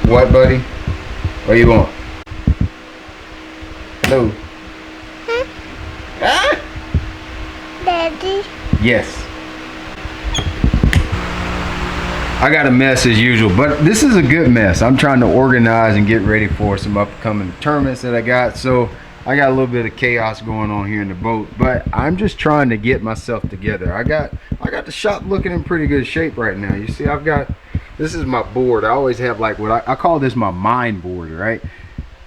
What, buddy? Where you going? Hello? Ah? Daddy? Yes. I got a mess as usual, but this is a good mess. I'm trying to organize and get ready for some upcoming tournaments that I got. So I got a little bit of chaos going on here in the boat, but I'm just trying to get myself together. I got the shop looking in pretty good shape right now. You see, this is my board. I always have like what I call this my mind board, right?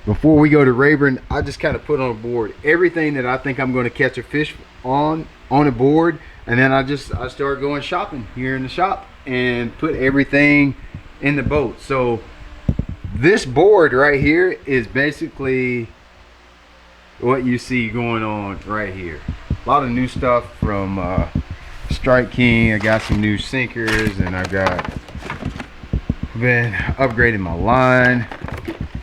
Before we go to Rayburn, I just kind of put on a board everything that I think I'm going to catch a fish on a board, and then I start going shopping here in the shop and put everything in the boat. So this board right here is basically what you see going on right here. A lot of new stuff from Strike King. I got some new sinkers, and I've been upgrading my line,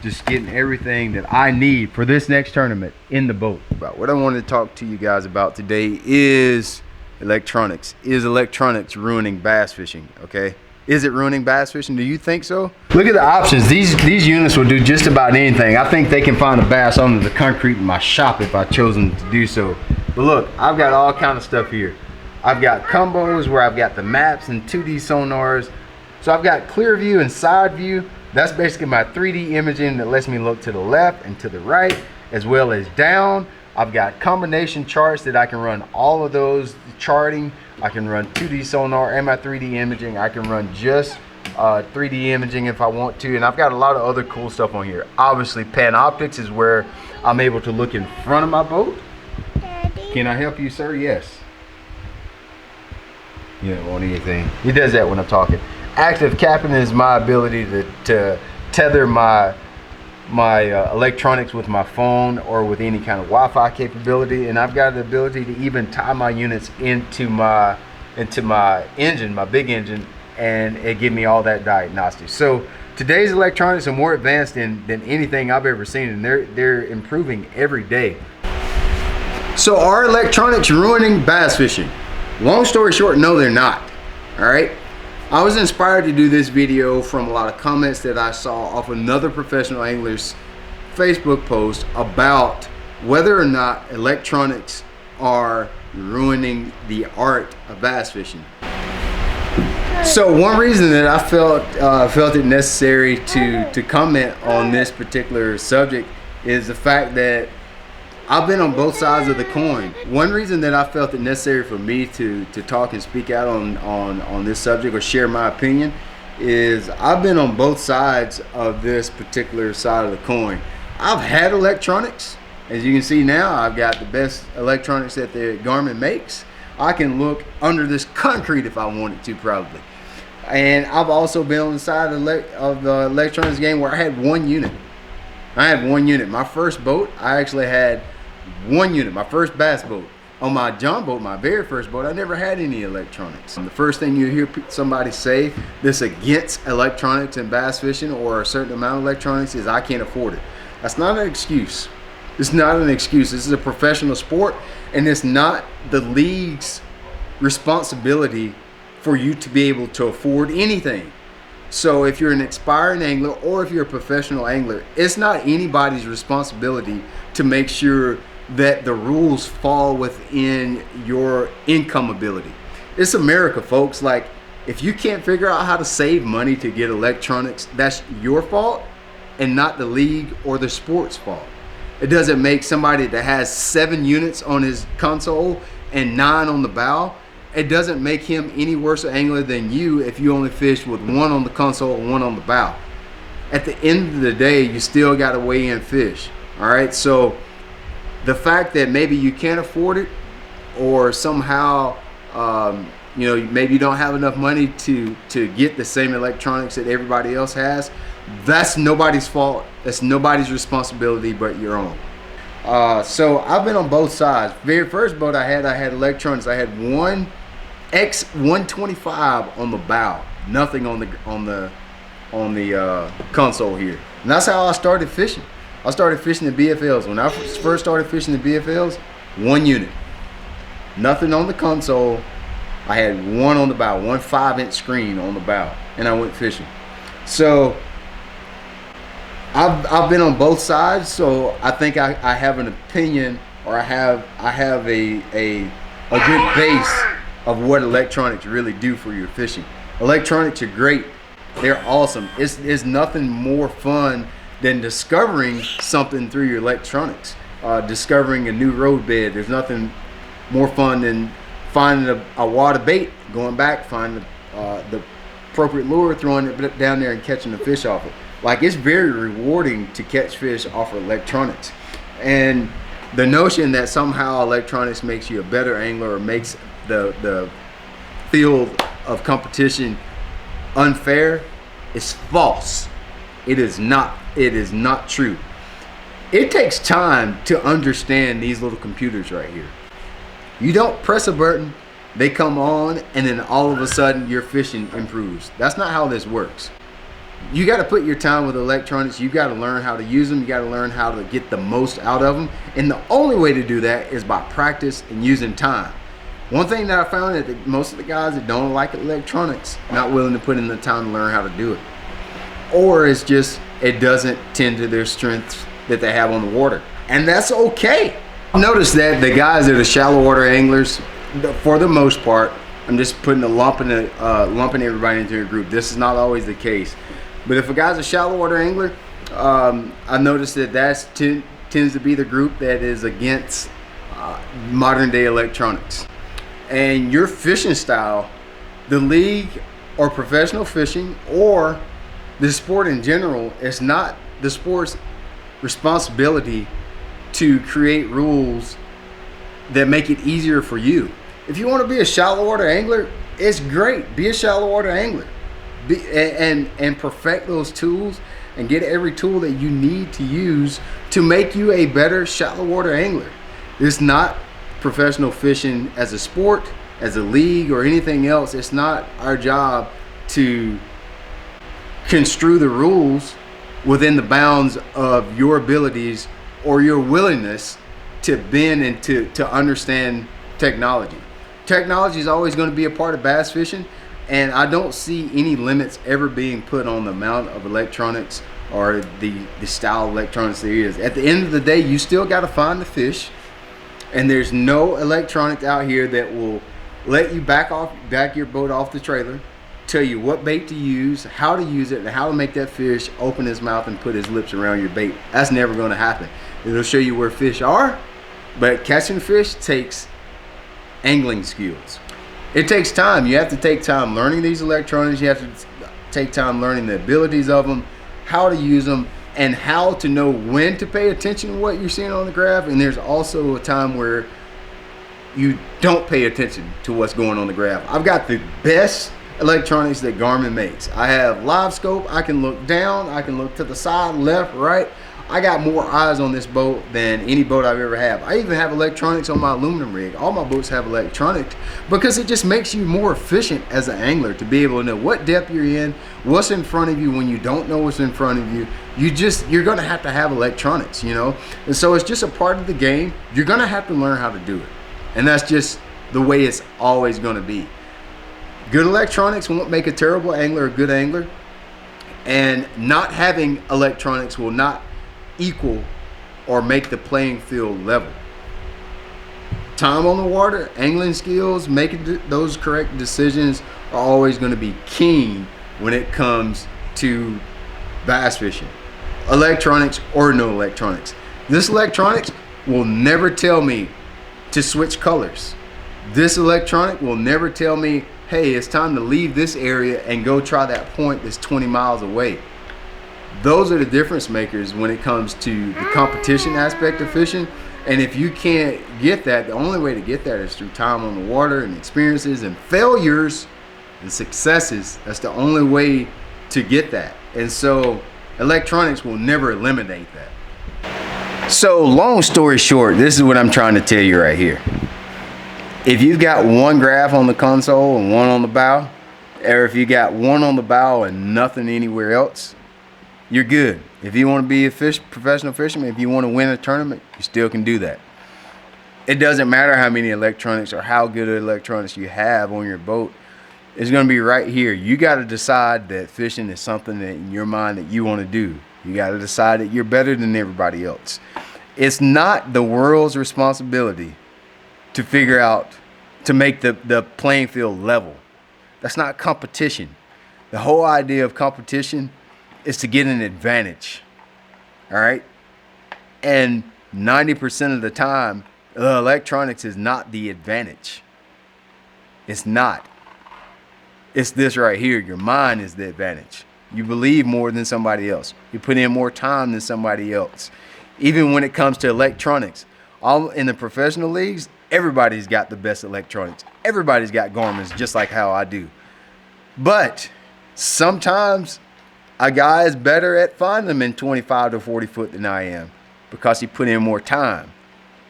just getting everything that I need for this next tournament in the boat. But what I wanted to talk to you guys about today is electronics. Is electronics ruining bass fishing? Okay, is it ruining bass fishing? Do you think so? Look at the options. These units will do just about anything. I think they can find a bass under the concrete in my shop if I chosen to do so. But look, I've got all kind of stuff here. I've got combos where I've got the maps and 2D sonars. So I've got clear view and side view. That's basically my 3D imaging that lets me look to the left and to the right, as well as down. I've got combination charts that I can run all of those charting. I can run 2D sonar and my 3D imaging. I can run just 3D imaging if I want to. And I've got a lot of other cool stuff on here. Obviously, Panoptics is where I'm able to look in front of my boat. Daddy? Can I help you, sir? Yes. You don't want anything. He does that when I'm talking. Active capping is my ability to tether my electronics with my phone or with any kind of Wi-Fi capability, and I've got the ability to even tie my units into my engine, my big engine, and it give me all that diagnostics. So today's electronics are more advanced than anything I've ever seen, and they're improving every day. So are electronics ruining bass fishing? Long story short, no, they're not. All right. I was inspired to do this video from a lot of comments that I saw off another professional angler's Facebook post about whether or not electronics are ruining the art of bass fishing. So one reason that I felt it necessary to comment on this particular subject is the fact that I've been on both sides of the coin. One reason that I felt it necessary for me to talk and speak out on this subject or share my opinion is I've been on both sides of this particular side of the coin. I've had electronics. As you can see now, I've got the best electronics that the Garmin makes. I can look under this concrete if I wanted to, probably. And I've also been on the side of the electronics game where I had one unit. My first boat, I actually had one unit, my first bass boat. On my John boat, my very first boat, I never had any electronics. And the first thing you hear somebody say this against electronics and bass fishing or a certain amount of electronics is I can't afford it. That's not an excuse. It's not an excuse. This is a professional sport, and it's not the league's responsibility for you to be able to afford anything. So if you're an aspiring angler or if you're a professional angler, it's not anybody's responsibility to make sure that the rules fall within your income ability. It's America, folks. Like, if you can't figure out how to save money to get electronics, that's your fault and not the league or the sport's fault. It doesn't make somebody that has 7 units on his console and 9 on the bow, it doesn't make him any worse an angler than you if you only fish with 1 on the console and 1 on the bow. At the end of the day, you still got to weigh in fish. All right, so the fact that maybe you can't afford it, or somehow maybe you don't have enough money to get the same electronics that everybody else has, that's nobody's fault. That's nobody's responsibility but your own. So I've been on both sides. Very first boat I had electronics. I had one X125 on the bow, nothing on the console here, and that's how I started fishing. I started fishing the BFLs. When I first started fishing the BFLs, 1 unit, nothing on the console. I had 1 on the bow, one 5-inch screen on the bow, and I went fishing. So I've been on both sides, so I think I have an opinion, or I have a good base of what electronics really do for your fishing. Electronics are great. They're awesome. It's nothing more fun than discovering something through your electronics. Discovering a new road bed. There's nothing more fun than finding a water bait, going back, finding the appropriate lure, throwing it down there and catching the fish off it. Like, it's very rewarding to catch fish off of electronics. And the notion that somehow electronics makes you a better angler or makes the field of competition unfair is false. It is not true. It takes time to understand these little computers right here. You don't press a button, they come on, and then all of a sudden your fishing improves. That's not how this works. You got to put your time with electronics. You got to learn how to use them. You got to learn how to get the most out of them. And the only way to do that is by practice and using time. One thing that I found that most of the guys that don't like electronics, not willing to put in the time to learn how to do it. Or it's just, it doesn't tend to their strengths that they have on the water. And that's okay. Notice that the guys that are shallow water anglers, for the most part, I'm just putting lumping everybody into a group. This is not always the case. But if a guy's a shallow water angler, I noticed that tends to be the group that is against modern day electronics. And your fishing style, the league or professional fishing or the sport in general, it's not the sport's responsibility to create rules that make it easier for you. If you want to be a shallow water angler, it's great. Be a shallow water angler. And perfect those tools and get every tool that you need to use to make you a better shallow water angler. It's not professional fishing as a sport, as a league, or anything else. It's not our job to construe the rules within the bounds of your abilities or your willingness to bend and to understand technology. Technology is always going to be a part of bass fishing, and I don't see any limits ever being put on the amount of electronics or the style of electronics there is. At the end of the day, you still got to find the fish, and there's no electronics out here that will let you back your boat off the trailer, tell you what bait to use, how to use it, and how to make that fish open his mouth and put his lips around your bait. That's never going to happen. It'll show you where fish are, but catching fish takes angling skills. It takes time. You have to take time learning these electronics. You have to take time learning the abilities of them, how to use them, and how to know when to pay attention to what you're seeing on the graph. And there's also a time where you don't pay attention to what's going on the graph. I've got the best electronics that Garmin makes. I have live scope. I can look down, I can look to the side, left, right. I got more eyes on this boat than any boat I've ever had. I even have electronics on my aluminum rig. All my boats have electronics because it just makes you more efficient as an angler to be able to know what depth you're in, what's in front of you when you don't know what's in front of you. You're gonna have to have electronics, you know? And so it's just a part of the game. You're gonna have to learn how to do it. And that's just the way it's always gonna be. Good electronics won't make a terrible angler a good angler, and not having electronics will not equal or make the playing field level. Time on the water, angling skills, making those correct decisions are always going to be key when it comes to bass fishing. Electronics or no electronics. This electronics will never tell me to switch colors. This electronic will never tell me, hey, it's time to leave this area and go try that point that's 20 miles away. Those are the difference makers when it comes to the competition aspect of fishing. And if you can't get that, the only way to get that is through time on the water and experiences and failures and successes. That's the only way to get that. And so electronics will never eliminate that. So long story short, this is what I'm trying to tell you right here. If you've got one graph on the console and one on the bow, or if you got one on the bow and nothing anywhere else, you're good. If you want to be a professional fisherman, if you want to win a tournament, you still can do that. It doesn't matter how many electronics or how good of electronics you have on your boat. It's going to be right here. You got to decide that fishing is something that in your mind that you want to do. You got to decide that you're better than everybody else. It's not the world's responsibility to figure out, to make the playing field level. That's not competition. The whole idea of competition is to get an advantage. All right? And 90% of the time, electronics is not the advantage. It's not. It's this right here. Your mind is the advantage. You believe more than somebody else. You put in more time than somebody else. Even when it comes to electronics, all in the professional leagues, everybody's got the best electronics. Everybody's got Garmin's, just like how I do. But sometimes a guy is better at finding them in 25 to 40 foot than I am, because he put in more time,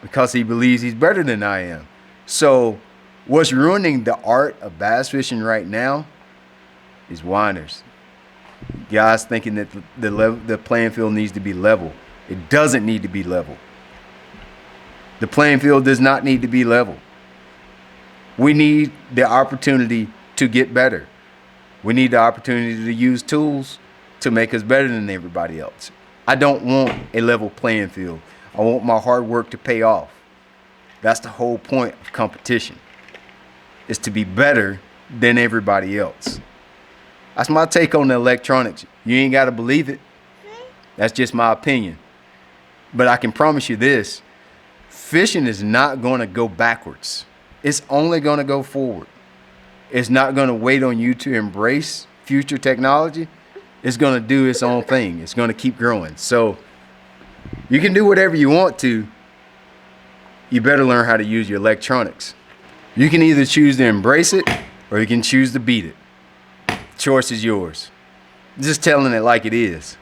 because he believes he's better than I am. So what's ruining the art of bass fishing right now is whiners. Guys thinking that the playing field needs to be level. It doesn't need to be level. The playing field does not need to be level. We need the opportunity to get better. We need the opportunity to use tools to make us better than everybody else. I don't want a level playing field. I want my hard work to pay off. That's the whole point of competition, is to be better than everybody else. That's my take on the electronics. You ain't got to believe it. That's just my opinion. But I can promise you this: fishing is not going to go backwards. It's only going to go forward. It's not going to wait on you to embrace future technology. It's going to do its own thing. It's going to keep growing. So you can do whatever you want to. You better learn how to use your electronics. You can either choose to embrace it or you can choose to beat it. The choice is yours. Just telling it like it is.